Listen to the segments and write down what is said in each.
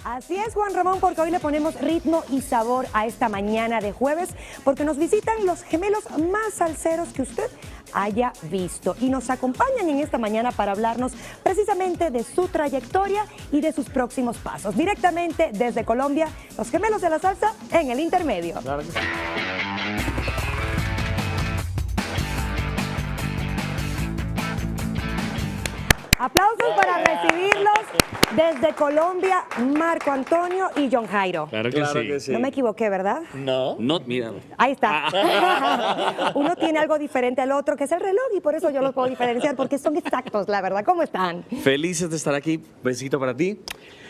Así es, Juan Ramón, porque hoy le ponemos ritmo y sabor a esta mañana de jueves, porque nos visitan los gemelos más salseros que usted haya visto y nos acompañan en esta mañana para hablarnos precisamente de su trayectoria y de sus próximos pasos. Directamente desde Colombia, los gemelos de la salsa en el intermedio. Claro que sí. Aplausos para recibirlos desde Colombia, Marco Antonio y John Jairo. Claro que sí. No me equivoqué, ¿verdad? No, mira. Ahí está. Uno tiene algo diferente al otro, que es el reloj, y por eso yo los puedo diferenciar, porque son exactos, la verdad. ¿Cómo están? Felices de estar aquí. Besito para ti.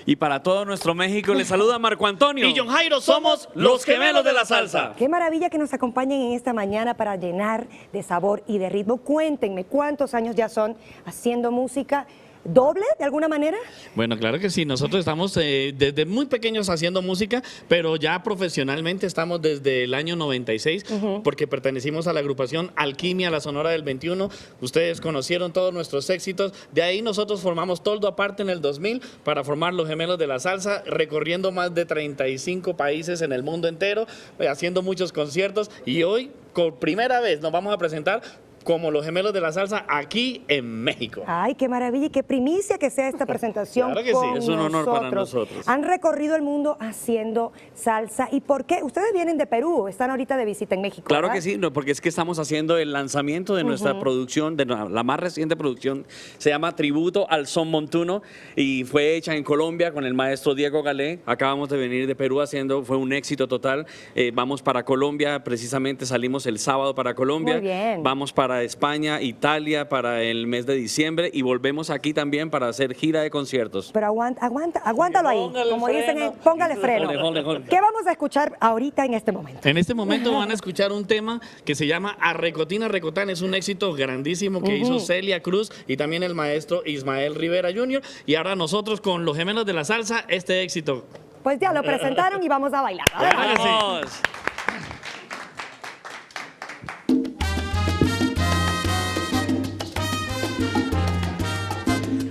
Y para todo nuestro México, les saluda Marco Antonio. Y John Jairo, somos los gemelos de la salsa. Qué maravilla que nos acompañen en esta mañana para llenar de sabor y de ritmo. Cuéntenme, ¿cuántos años ya son haciendo música? ¿Doble, de alguna manera? Bueno, claro que sí. Nosotros estamos desde muy pequeños haciendo música, pero ya profesionalmente estamos desde el año 96, porque pertenecimos a la agrupación Alquimia, la Sonora del 21. Ustedes conocieron todos nuestros éxitos. De ahí nosotros formamos Toldo Aparte en el 2000 para formar los Gemelos de la Salsa, recorriendo más de 35 países en el mundo entero, haciendo muchos conciertos. Y hoy, por primera vez, nos vamos a presentar como los Gemelos de la Salsa aquí en México. Ay, qué maravilla y qué primicia que sea esta presentación. Claro que sí, con es un honor para nosotros. Han recorrido el mundo haciendo salsa. ¿Y por qué? Ustedes vienen de Perú, están ahorita de visita en México, Claro ¿verdad? que sí, porque es que estamos haciendo el lanzamiento de nuestra producción, de la más reciente producción, se llama Tributo al Son Montuno y fue hecha en Colombia con el maestro Diego Galé. Acabamos de venir de Perú fue un éxito total. Vamos para Colombia, precisamente salimos el sábado para Colombia. Muy bien. Vamos para España, Italia para el mes de diciembre y volvemos aquí también para hacer gira de conciertos. Pero aguántalo ahí. Póngale Como freno. dicen, póngale freno. Jóngale. ¿Qué vamos a escuchar ahorita en este momento? En este momento van a escuchar un tema que se llama Arrecotina Recotán. Es un éxito grandísimo que hizo Celia Cruz y también el maestro Ismael Rivera Jr. Y ahora nosotros con los Gemelos de la Salsa, este éxito. Pues ya lo presentaron y vamos a bailar. Claro que sí. ¡Vamos!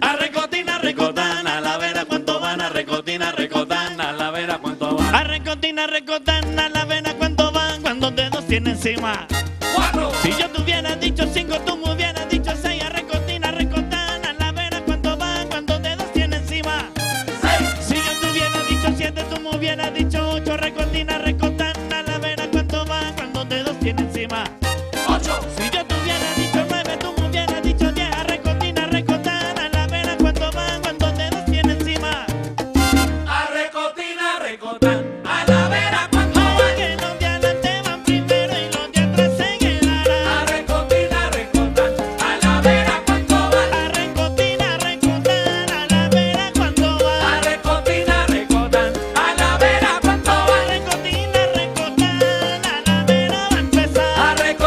Arrecotina Recotán, a la vera cuánto van. Arrecotina Recotán, a la vera cuánto van. Arrecotina Recotán, a la vera cuánto van. Cuántos dedos tiene encima. 4. Si yo te hubiera dicho 5, tú me hubieras dicho 6. Arrecotina Recotán, a la vera cuánto van. Cuántos dedos tiene encima. 6. Si yo te hubiera dicho 7, tú me hubieras dicho 8. Arrecotina Recotán, a la vera cuánto van. Cuántos dedos tiene encima. 8. Si yo te hubiera dicho 9, tú me hubieras dicho 10. Arrecotina Recotán, a la vera cuánto van. Cuántos dedos tiene encima. Arrecotina, recotán, a la vera cuando van. Que los de adelante van primero y los de atrás seguirán. Arrecotina, recotán, a la vera cuando van. Arrecotina Recotán, a la vera cuando van. Arrecotina, recotán, a la vera cuando van. Arrecotina Recotán, a la vera va a empezar. Arrecotina,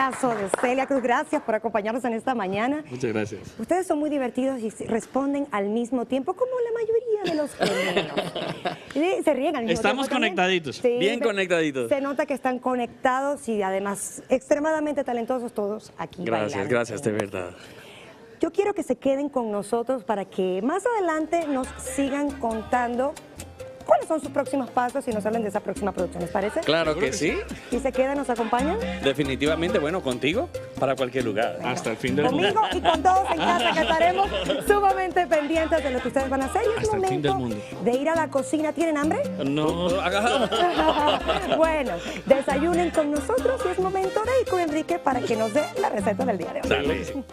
abrazo de Celia Cruz. Gracias por acompañarnos en esta mañana. Muchas gracias. Ustedes son muy divertidos y responden al mismo tiempo, como la mayoría de los gemelos. Y se ríen al mismo Estamos tiempo también. conectaditos. Sí, Bien conectaditos. Se nota que están conectados y además extremadamente talentosos todos aquí Gracias, bailando. gracias, de verdad. Yo quiero que se queden con nosotros para que más adelante nos sigan contando cuáles son sus próximos pasos y nos hablen de esa próxima producción, ¿les parece? Claro que sí. ¿Y se quedan, nos acompañan? Definitivamente, bueno, contigo para cualquier lugar. Hasta el fin del mundo. Conmigo y con todos en casa, que estaremos sumamente pendientes de lo que ustedes van a hacer. Y es Hasta el fin del momento mundo. de ir a la cocina. ¿Tienen hambre? No. Bueno, desayunen con nosotros y es momento de ir con Enrique para que nos dé la receta del día de hoy. Dale.